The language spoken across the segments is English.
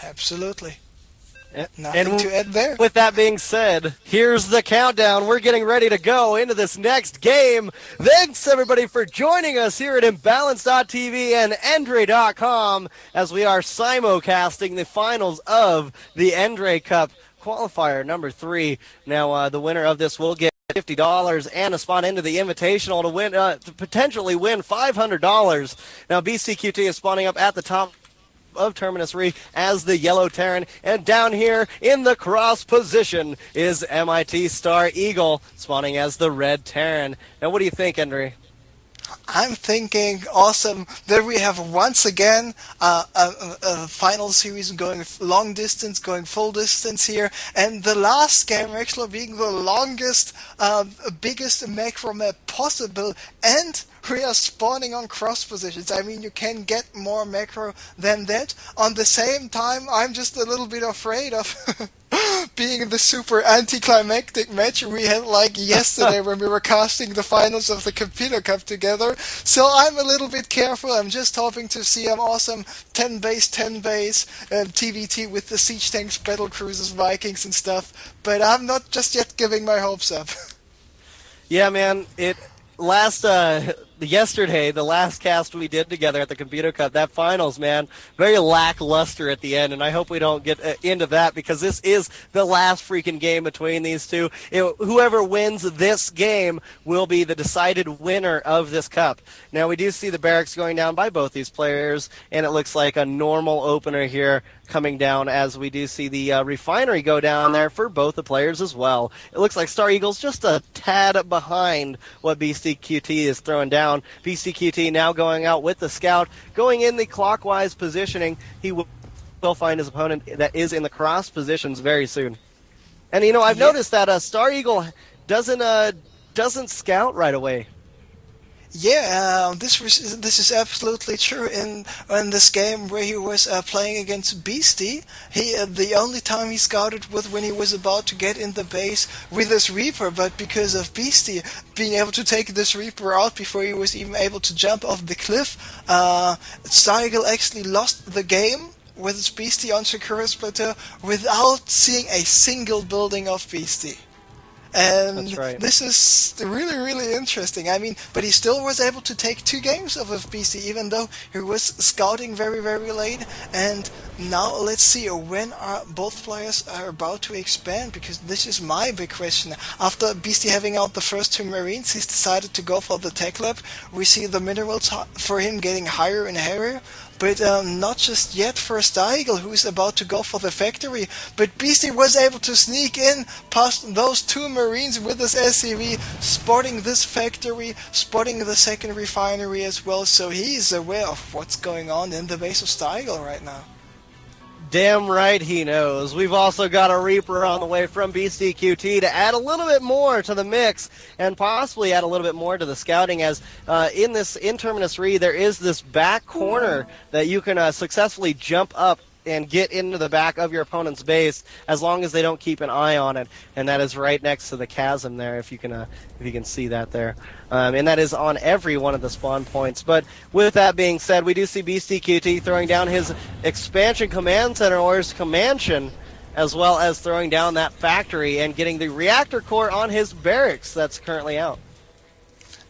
Absolutely. Nothing And to add there. with that being said, here's the countdown. We're getting ready to go into this next game. Thanks, everybody, for joining us here at Imbalance.tv and Endre.com as we are simulcasting the finals of the Endre Cup Qualifier number 3. Now, the winner of this will get $50 and a spot into the Invitational to win, to potentially win $500. Now, Beastyqt is spawning up at the top of Terminus Re as the yellow Terran, and down here in the cross position is MIT Stareagle spawning as the red Terran. Now, what do you think, Andre? I'm thinking awesome that we have once again a final series going long distance, going full distance here, and the last game actually being the longest, biggest macro map possible, and we are spawning on cross positions. I mean, you can get more macro than that. On the same time, I'm just a little bit afraid of being the super anticlimactic match we had like yesterday when we were casting the finals of the Computer Cup together. So I'm a little bit careful. I'm just hoping to see an awesome 10 base TVT with the siege tanks, battle cruisers, Vikings and stuff. But I'm not just yet giving my hopes up. Yeah, man, yesterday, the last cast we did together at the Computer Cup, that finals, man, very lackluster at the end, and I hope we don't get into that because this is the last freaking game between these two. Whoever wins this game will be the decided winner of this cup. Now, we do see the barracks going down by both these players, and it looks like a normal opener here coming down as we do see the refinery go down there for both the players as well. It looks like Stareagle's just a tad behind what Beastyqt is throwing down. Beastyqt now going out with the scout, going in the clockwise positioning. He will find his opponent that is in the cross positions very soon. And I've noticed that Stareagle doesn't scout right away. Yeah, this is absolutely true. In this game where he was playing against Beastie, the only time he scouted was when he was about to get in the base with his Reaper, but because of Beastie being able to take this Reaper out before he was even able to jump off the cliff, Stareagle actually lost the game with his Beastie on Sakura's Plateau without seeing a single building of Beastie. And that's right. This is really, really interesting. I mean, but he still was able to take 2 games of FBC, even though he was scouting very, very late. And now let's see when both players are about to expand, because this is my big question. After Beastie having out the first 2 Marines, he's decided to go for the Tech Lab. We see the minerals for him getting higher and higher. But not just yet for Stareagle, who's about to go for the factory. But Beastie was able to sneak in past those 2 Marines with his SCV, spotting this factory, spotting the second refinery as well. So he's aware of what's going on in the base of Stareagle right now. Damn right he knows. We've also got a Reaper on the way from Beastyqt to add a little bit more to the mix and possibly add a little bit more to the scouting, as in Terminus Re there is this back corner that you can successfully jump up and get into the back of your opponent's base as long as they don't keep an eye on it, and that is right next to the chasm there, if you can see that there, and that is on every one of the spawn points. But with that being said, we do see Beastyqt throwing down his expansion command center, or his command, as well as throwing down that factory and getting the reactor core on his barracks that's currently out.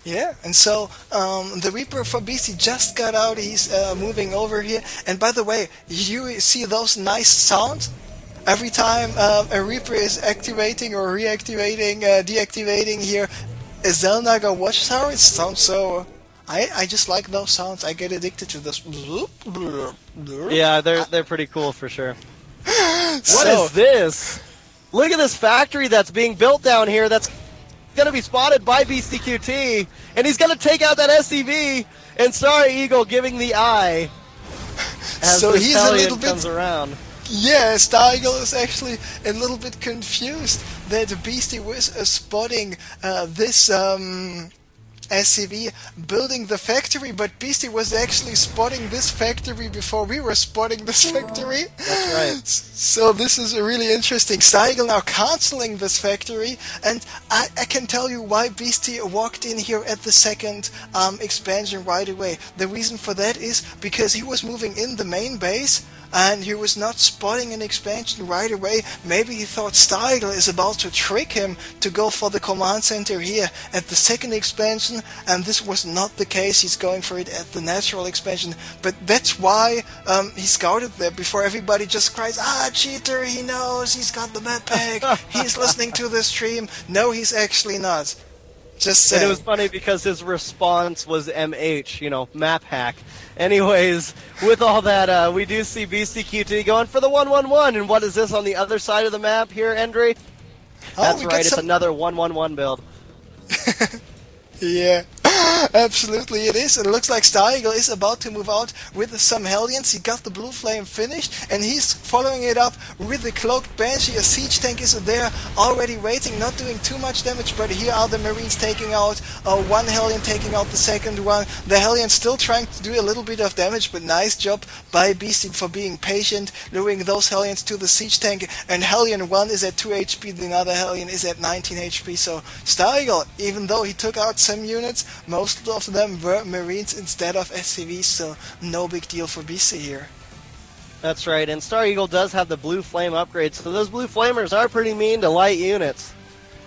Yeah, and so the Reaper for Beastie just got out. He's moving over here. And by the way, you see those nice sounds? Every time a Reaper is activating or reactivating, deactivating here a Zelnaga watchtower, it sounds so... I just like those sounds. I get addicted to this. Yeah, they're pretty cool for sure. What is this? Look at this factory that's being built down here that's going to be spotted by Beastyqt, and he's going to take out that SCV, and Stareagle giving the eye as so the he's a little bit comes around. Yeah, Stareagle is actually a little bit confused that Beastie was spotting this SCV building the factory, but Beastie was actually spotting this factory before we were spotting this factory. That's right. So this is really interesting. Stareagle now cancelling this factory, and I can tell you why Beastie walked in here at the second expansion right away. The reason for that is because he was moving in the main base, and he was not spotting an expansion right away. Maybe he thought Stareagle is about to trick him to go for the command center here at the second expansion, and this was not the case. He's going for it at the natural expansion, but that's why he scouted there before everybody just cries, cheater, he knows, he's got the map pack, he's listening to the stream. No, he's actually not. Just saying. And it was funny because his response was MH, map hack. Anyways, with all that, we do see Beastyqt going for the 1-1-1. And what is this on the other side of the map here, Endre? That's right, it's another 1-1-1 build. Yeah, absolutely it is. It looks like Stareagle is about to move out with some Hellions. He got the blue flame finished, and he's following it up with the cloaked Banshee. A siege tank is there already waiting, not doing too much damage, but here are the Marines taking out one Hellion, taking out the second one. The Hellion still trying to do a little bit of damage, but nice job by Beastyqt for being patient, luring those Hellions to the siege tank, and Hellion 1 is at 2 HP, the other Hellion is at 19 HP. So Stareagle, even though he took out some units, most of them were Marines instead of SCVs, so no big deal for BC here. That's right, and Stareagle does have the blue flame upgrades, so those blue flamers are pretty mean to light units.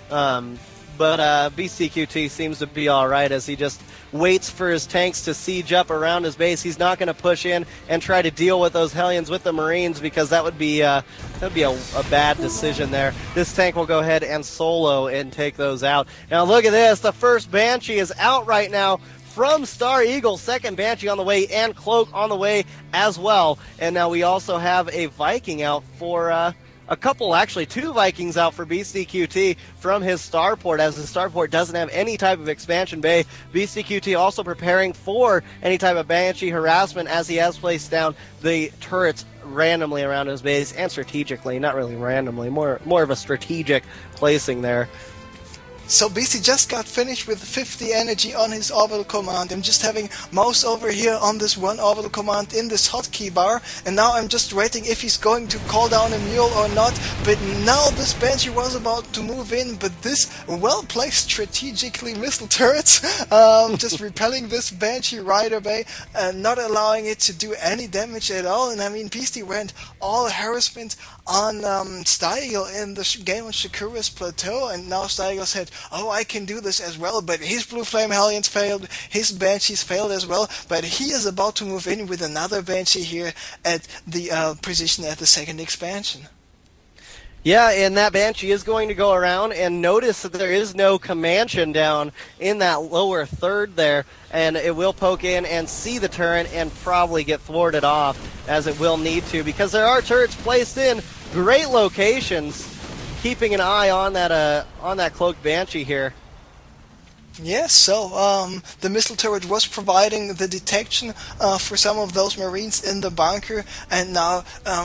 But Beastyqt seems to be alright as he just waits for his tanks to siege up around his base. He's not going to push in and try to deal with those Hellions with the Marines because that would be a bad decision there. This tank will go ahead and solo and take those out. Now look at this. The first Banshee is out right now from Stareagle. Second Banshee on the way and Cloak on the way as well. And now we also have a Viking out for two Vikings out for Beastyqt from his starport, as his starport doesn't have any type of expansion bay. Beastyqt also preparing for any type of Banshee harassment as he has placed down the turrets randomly around his base and strategically, not really randomly, more of a strategic placing there. So Beasty just got finished with 50 energy on his orbital command. I'm just having mouse over here on this one orbital command in this hotkey bar, and now I'm just waiting if he's going to call down a mule or not. But now this Banshee was about to move in, but this well-placed strategically missile turrets just repelling this Banshee right away and not allowing it to do any damage at all. And I mean, Beasty went all harassment on Stareagle in the game on Shakura's Plateau, and now Stareagle said, I can do this as well, but his Blue Flame Hellions failed, his Banshees failed as well, but he is about to move in with another Banshee here at the position at the second expansion. Yeah, and that Banshee is going to go around, and notice that there is no Comanchen down in that lower third there, and it will poke in and see the turret and probably get thwarted off, as it will need to, because there are turrets placed in great locations, keeping an eye on that cloaked Banshee here. Yes, so the missile turret was providing the detection for some of those Marines in the bunker, and now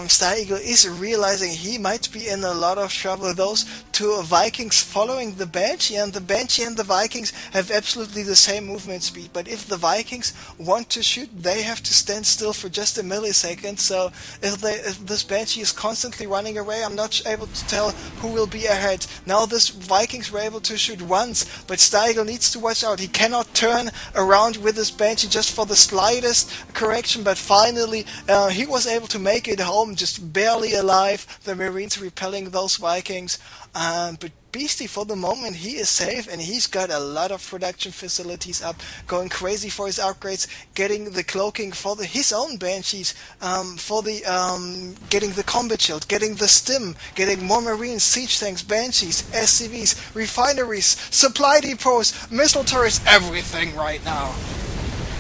Stareagle is realizing he might be in a lot of trouble. Those two Vikings following the Banshee, and the Banshee and the Vikings have absolutely the same movement speed, but if the Vikings want to shoot, they have to stand still for just a millisecond, so if this Banshee is constantly running away, I'm not able to tell who will be ahead. Now this Vikings were able to shoot once, but Stareagle needs to watch out. He cannot turn around with his Banshee just for the slightest correction, but finally he was able to make it home, just barely alive. The Marines repelling those Vikings, but Beasty, for the moment, he is safe, and he's got a lot of production facilities up, going crazy for his upgrades, getting the cloaking for his own Banshees, getting the combat shield, getting the stim, getting more Marines, siege tanks, Banshees, SCVs, refineries, supply depots, missile turrets, everything right now.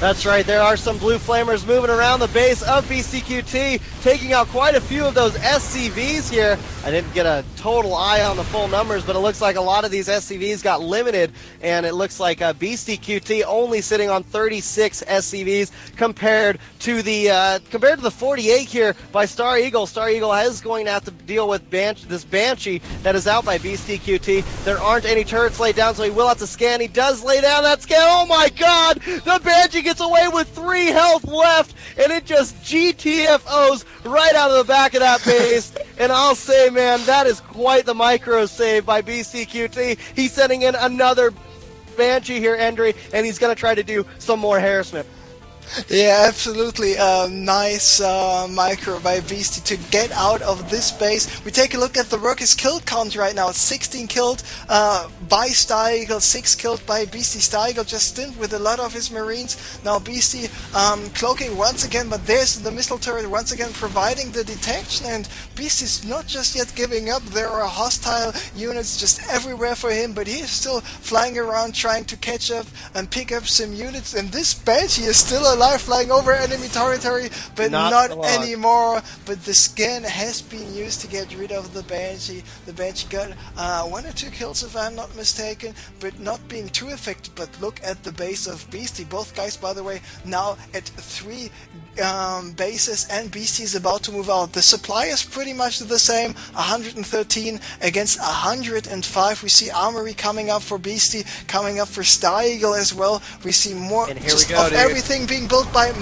That's right, there are some blue flamers moving around the base of Beastyqt, taking out quite a few of those SCVs here. I didn't get a total eye on the full numbers, but it looks like a lot of these SCVs got limited, and it looks like Beastyqt only sitting on 36 SCVs compared to the 48 here by Stareagle. Stareagle is going to have to deal with this Banshee that is out by Beastyqt. There aren't any turrets laid down, so he will have to scan. He does lay down that scan. Oh my god! The Banshee gets away with 3 health left, and it just GTFOs right out of the back of that base. And I'll say, man, that is quite the micro save by Beastyqt. He's sending in another Banshee here, Endre, and he's going to try to do some more harassment. Yeah, absolutely. Nice micro by Beastie to get out of this base. We take a look at the workers' kill count right now. 16 killed by Stareagle, 6 killed by Beastie. Stareagle just stinned with a lot of his marines. Now Beastie cloaking once again, but there's the missile turret once again providing the detection, and Beastie's not just yet giving up. There are hostile units just everywhere for him, but he is still flying around trying to catch up and pick up some units, and this Banshee is still alive, flying over enemy territory, but not anymore. But the scan has been used to get rid of the Banshee. The Banshee got 1 or 2 kills if I'm not mistaken, but not being too effective. But look at the base of Beastie. Both guys, by the way, now at 3 bases, and Beastie is about to move out. The supply is pretty much the same, 113 against 105. We see Armory coming up for Beastie, coming up for Stareagle as well. We see more and here we go, of everything being built by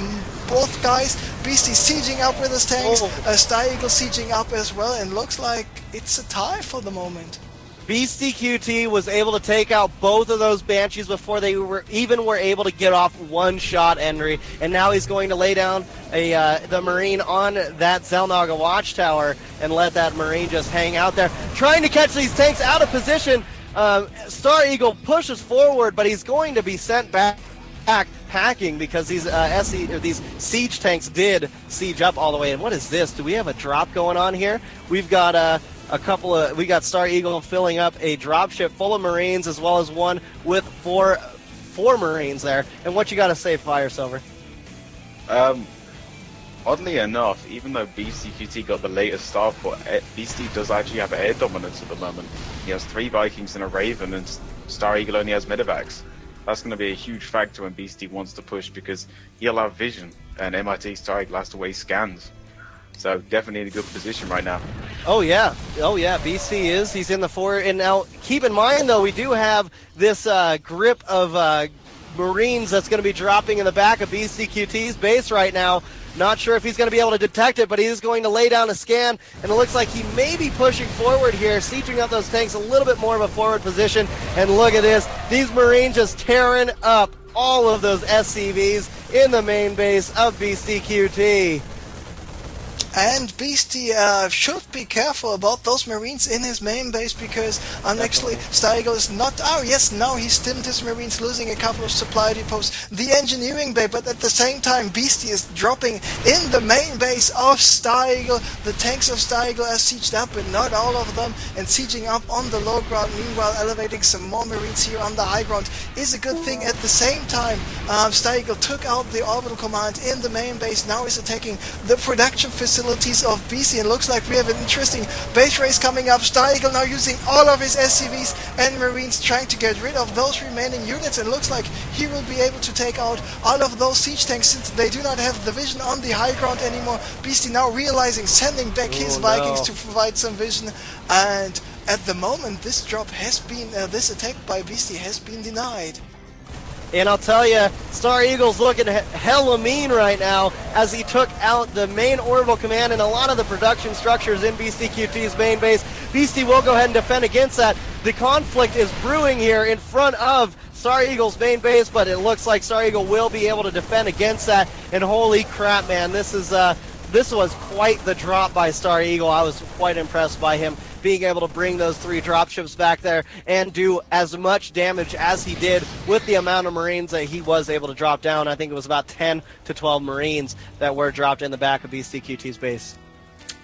both guys. Beastie sieging up with his tanks, Stareagle sieging up as well, and looks like it's a tie for the moment. Beastyqt was able to take out both of those Banshees before they were able to get off one shot, Henry, and now he's going to lay down the Marine on that Xel'Naga watchtower and let that Marine just hang out there, trying to catch these tanks out of position. Stareagle pushes forward, but he's going to be sent back packing because these these siege tanks did siege up all the way. And what is this? Do we have a drop going on here? We've got we got Stareagle filling up a dropship full of Marines, as well as one with four Marines there. And what you got to say, Fire Silver? Oddly enough, even though Beastyqt got the latest star for Beastie does actually have air dominance at the moment. He has 3 Vikings and a Raven, and Stareagle only has medevacs. That's going to be a huge factor when Beastie wants to push, because he'll have vision, and MIT Stareagle has to waste scans. So definitely in a good position right now. Oh yeah, Beastie he's in the 4, and now keep in mind though, we do have this grip of Marines that's going to be dropping in the back of Beastyqt's base right now. Not sure if he's going to be able to detect it, but he is going to lay down a scan, and it looks like he may be pushing forward here, sieging up those tanks a little bit more of a forward position. And look at this, these Marines just tearing up all of those SCVs in the main base of Beastyqt. And Beastie should be careful about those Marines in his main base, because actually Stareagle is not... Oh yes, now he stimmed his Marines, losing a couple of supply depots. The engineering bay, but at the same time Beastie is dropping in the main base of Stareagle. The tanks of Stareagle are sieged up, but not all of them, and sieging up on the low ground. Meanwhile, elevating some more Marines here on the high ground is a good thing. At the same time, Stareagle took out the orbital command in the main base. Now he's attacking the production facility of Beastie, and looks like we have an interesting base race coming up. Stareagle now using all of his SCVs and Marines, trying to get rid of those remaining units, and looks like he will be able to take out all of those siege tanks, since they do not have the vision on the high ground anymore. Beastie now realizing, sending back his Vikings to provide some vision, and at the moment this drop has been, this attack by Beastie has been denied. And I'll tell you, Stareagle's looking hella mean right now as he took out the main orbital command and a lot of the production structures in Beastyqt's main base. Beastie will go ahead and defend against that. The conflict is brewing here in front of Stareagle's main base, but it looks like Stareagle will be able to defend against that. And holy crap, man, this was quite the drop by Stareagle. I was quite impressed by him being able to bring those 3 dropships back there and do as much damage as he did with the amount of Marines that he was able to drop down. I think it was about 10 to 12 Marines that were dropped in the back of Beastyqt's base.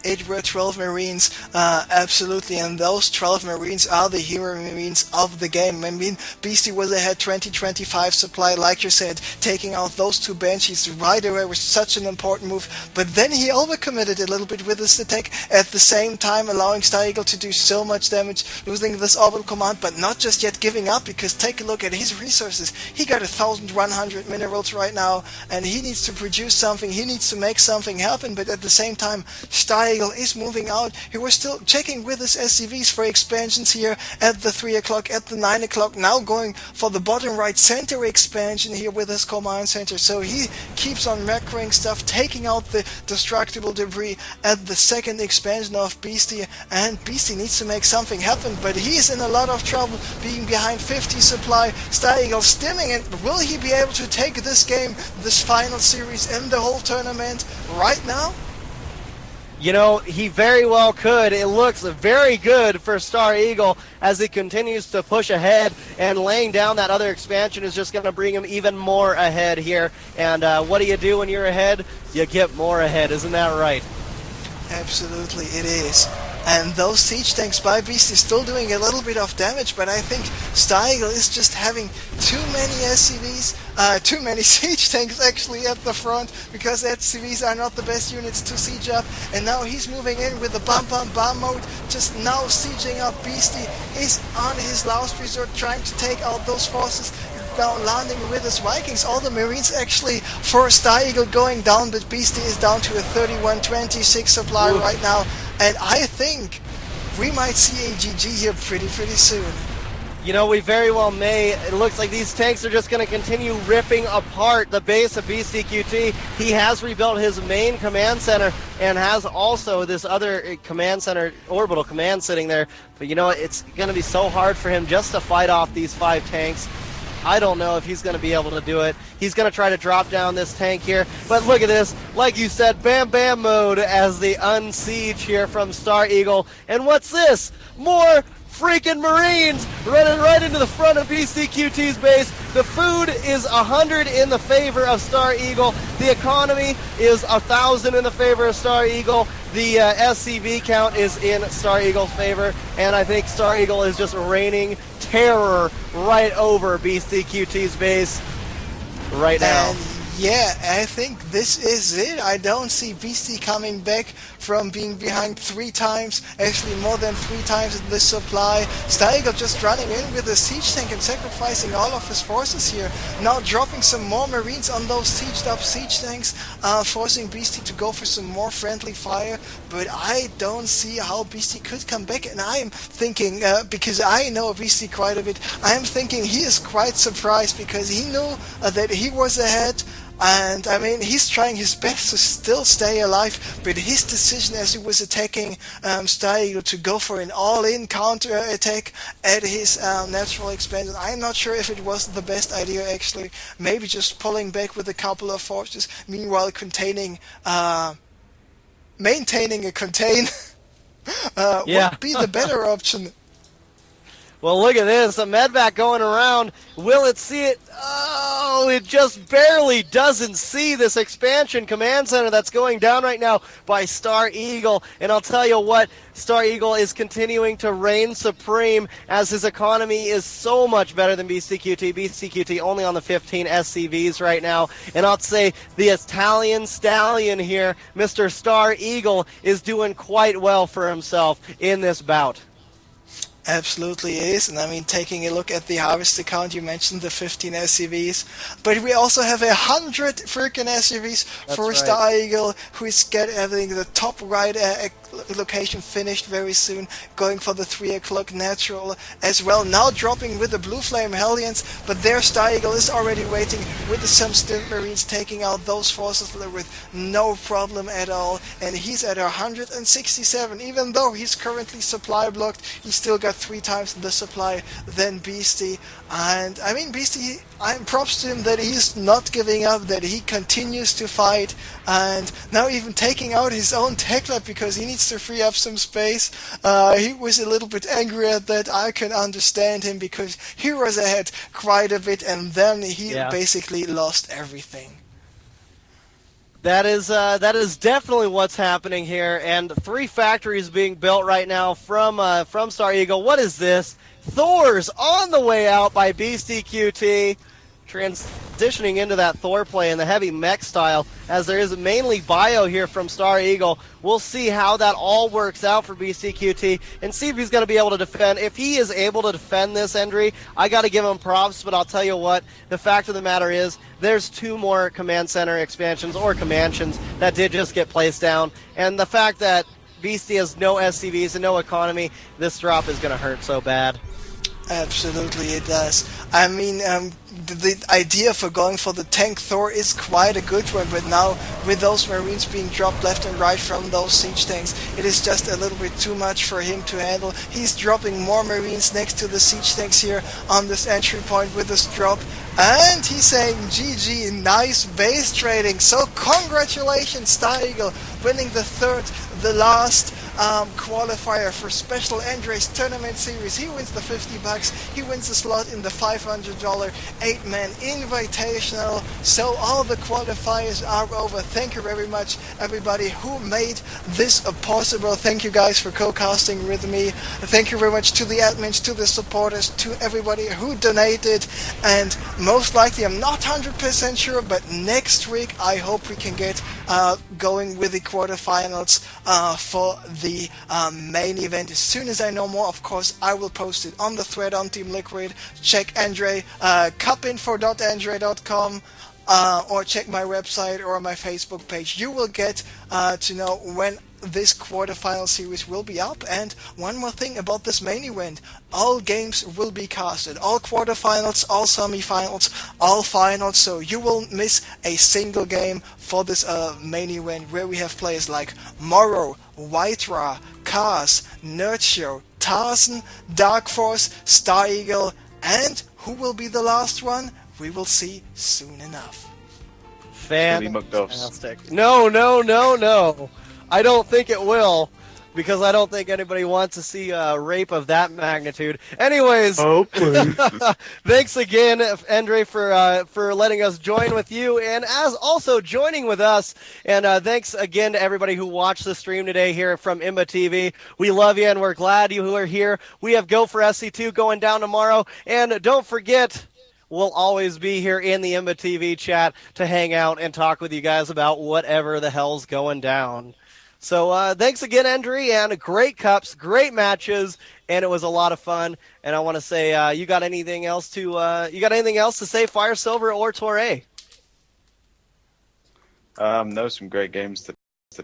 It were 12 Marines, absolutely, and those 12 Marines are the hero Marines of the game. I mean, Beastie was ahead 20-25 supply, like you said, taking out those 2 Banshees right away was such an important move, but then he overcommitted a little bit with his attack, at the same time allowing Stareagle to do so much damage, losing this orbital command, but not just yet giving up, because take a look at his resources. He got 1,100 minerals right now, and he needs to produce something, he needs to make something happen, but at the same time, Stareagle Stareagle is moving out. He was still checking with his SCVs for expansions here at the 3 o'clock, at the 9 o'clock, now going for the bottom right center expansion here with his command center. So he keeps on macroing stuff, taking out the destructible debris at the second expansion of Beasty, and Beasty needs to make something happen, but he's in a lot of trouble being behind 50 supply. Stareagle stimming it. Will he be able to take this game, this final series, and the whole tournament right now? You know, he very well could. It looks very good for Stareagle as he continues to push ahead, and laying down that other expansion is just going to bring him even more ahead here. And what do you do when you're ahead? You get more ahead, isn't that right? Absolutely, it is. And those siege tanks by Beasty still doing a little bit of damage, but I think Stareagle is just having too many SCVs, too many siege tanks actually at the front, because SCVs are not the best units to siege up. And now he's moving in with the bomb mode, just now sieging up. Beasty is on his last resort, trying to take out those forces. Now landing with his Vikings. All the Marines actually for Stareagle going down, but Beasty is down to a 31-26 supply right now. And I think we might see a GG here pretty soon. You know, we very well may. It looks like these tanks are just going to continue ripping apart the base of Beastyqt. He has rebuilt his main command center and has also this other command center, orbital command sitting there. But you know, it's going to be so hard for him just to fight off these 5 tanks. I don't know if he's going to be able to do it. He's going to try to drop down this tank here. But look at this. Like you said, bam bam mode as the unsiege here from Stareagle. And what's this? More freaking Marines running right into the front of Beastyqt's base. The food is 100 in the favor of Stareagle. The economy is 1,000 in the favor of Stareagle. The SCV count is in Stareagle's favor, and I think Stareagle is just raining terror right over Beastyqt's base right now. And yeah, I think this is it. I don't see Beasty coming back from being behind 3 times, actually more than 3 times in this supply. Stareagle just running in with a siege tank and sacrificing all of his forces here. Now dropping some more Marines on those sieged up siege tanks, forcing Beasty to go for some more friendly fire. But I don't see how Beasty could come back, and I am thinking, because I know Beasty quite a bit, I am thinking he is quite surprised because he knew that he was ahead. And I mean, he's trying his best to still stay alive, but his decision as he was attacking Stareagle to go for an all-in counter-attack at his natural expansion, I'm not sure if it was the best idea actually. Maybe just pulling back with a couple of forces, meanwhile maintaining a contain would be the better option. Well, look at this. A medvac going around. Will it see it? Oh, it just barely doesn't see this expansion command center that's going down right now by Stareagle. And I'll tell you what, Stareagle is continuing to reign supreme as his economy is so much better than Beastyqt. Beastyqt only on the 15 SCVs right now. And I'll say the Italian stallion here, Mr. Stareagle, is doing quite well for himself in this bout. Absolutely is, and I mean, taking a look at the harvest count, you mentioned the 15 SCVs, but we also have 100 freaking SCVs for Stareagle, who is getting the top right location finished very soon, going for the 3 o'clock natural as well, now dropping with the Blue Flame Hellions, but there Stareagle is already waiting with some Stint Marines, taking out those forces with no problem at all, and he's at 167, even though he's currently supply blocked, he's still got 3 times the supply than Beasty. And I mean, Beasty, I'm props to him that he's not giving up, that he continues to fight, and now even taking out his own tech lab because he needs to free up some space. He was a little bit angry at that. I can understand him because he was ahead quite a bit, and then he basically lost everything. That is definitely what's happening here, and 3 factories being built right now from Stareagle. What is this? Thor's on the way out by Beastyqt, transitioning into that Thor play in the heavy mech style, as there is mainly bio here from Stareagle. We'll see how that all works out for Beastyqt and see if he's going to be able to defend. If he is able to defend this, Endry, I got to give him props, but I'll tell you what, the fact of the matter is there's 2 more command center expansions or commansions that did just get placed down, and the fact that Beastie has no SCVs and no economy, this drop is going to hurt so bad. Absolutely, it does. I mean, the idea for going for the tank Thor is quite a good one, but now with those Marines being dropped left and right from those siege tanks, it is just a little bit too much for him to handle. He's dropping more Marines next to the siege tanks here on this entry point with this drop. And he's saying, GG, nice base trading. So congratulations, Stareagle, winning the last qualifier for Special Andre's Tournament Series. He wins the $50. He wins the slot in the $500 8-man Invitational. So all the qualifiers are over. Thank you very much, everybody who made this possible. Thank you guys for co-casting with me. Thank you very much to the admins, to the supporters, to everybody who donated. And most likely, I'm not 100% sure, but next week I hope we can get going with the quarterfinals for the main event. As soon as I know more, of course, I will post it on the thread on Team Liquid. Check Andre, cupinfo.andre.com, or check my website or my Facebook page. You will get to know when this quarterfinal series will be up. And one more thing about this main event: all games will be casted, all quarterfinals, all semifinals, all finals, so you won't miss a single game for this main event, where we have players like Morrow, Whitera, Kaz, Nerdshow, Tarzan, Dark Force, Stareagle, and who will be the last one? We will see soon enough. Fantastic. No. I don't think it will, because I don't think anybody wants to see a rape of that magnitude. Anyways, thanks again, Andre, for letting us join with you, and as also joining with us. And thanks again to everybody who watched the stream today here from IMBA TV. We love you, and we're glad you are here. We have Go for SC2 going down tomorrow, and don't forget, we'll always be here in the IMBA TV chat to hang out and talk with you guys about whatever the hell's going down. So thanks again, Andre, and great cups, great matches, and it was a lot of fun. And I want to say, you got anything else to say, Fire Silver or Torre? No, some great games today.